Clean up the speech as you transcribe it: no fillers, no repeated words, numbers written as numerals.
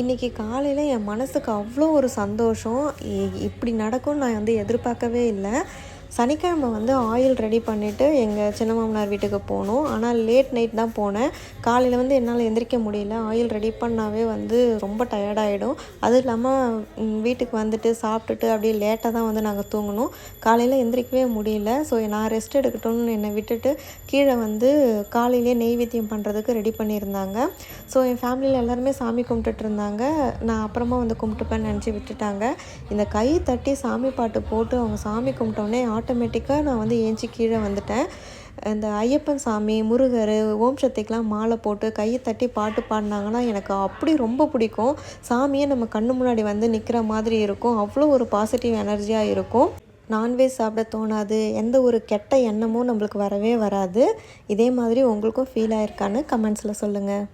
இன்றைக்கி காலையில் என் மனசுக்கு அவ்வளோ ஒரு சந்தோஷம். இப்படி நடக்கும்னு நான் வந்து எதிர்பார்க்கவே இல்லை. சனிக்கிழமை வந்து ஆயில் ரெடி பண்ணிவிட்டு எங்கள் சின்ன மாமனார் வீட்டுக்கு போனோம். ஆனால் லேட் நைட் தான் போனேன். காலையில் வந்து என்னால் எந்திரிக்க முடியல. ஆயில் ரெடி பண்ணாவே வந்து ரொம்ப டயர்டாகிடும். அதுவும் இல்லாமல் வீட்டுக்கு வந்துட்டு சாப்பிட்டுட்டு அப்படியே லேட்டாக தான் வந்து நாங்கள் தூங்கினோம். காலையில் எந்திரிக்கவே முடியல. ஸோ நான் ரெஸ்ட் எடுக்கட்டும்னு என்னை விட்டுட்டு கீழே வந்து காலையிலேயே நெய்வேத்தியம் பண்ணுறதுக்கு ரெடி பண்ணியிருந்தாங்க. ஸோ என் ஃபேமிலியில் எல்லாருமே சாமி கும்பிட்டுட்டு இருந்தாங்க. நான் அப்புறமா வந்து கும்பிட்டுப்பேன்னு நினச்சி விட்டுட்டாங்க. இந்த கை தட்டி சாமி பாட்டு போட்டு அவங்க சாமி கும்பிட்டோன்னே ஆட்டோமேட்டிக்காக நான் வந்து ஏஞ்சி கீழே வந்துட்டேன். இந்த ஐயப்பன் சாமி, முருகர், ஓம் சக்திக்கெலாம் மாலை போட்டு கையை தட்டி பாட்டு பாடினாங்கன்னா எனக்கு அப்படி ரொம்ப பிடிக்கும். சாமியே நம்ம கண்ணு முன்னாடி வந்து நிற்கிற மாதிரி இருக்கும். அவ்வளோ ஒரு பாசிட்டிவ் எனர்ஜியாக இருக்கும். நான்வெஜ் சாப்பிட தோணாது. எந்த ஒரு கெட்ட எண்ணமும் நம்மளுக்கு வரவே வராது. இதே மாதிரி உங்களுக்கும் ஃபீல் ஆயிருக்கான்னு கமெண்ட்ஸில் சொல்லுங்கள்.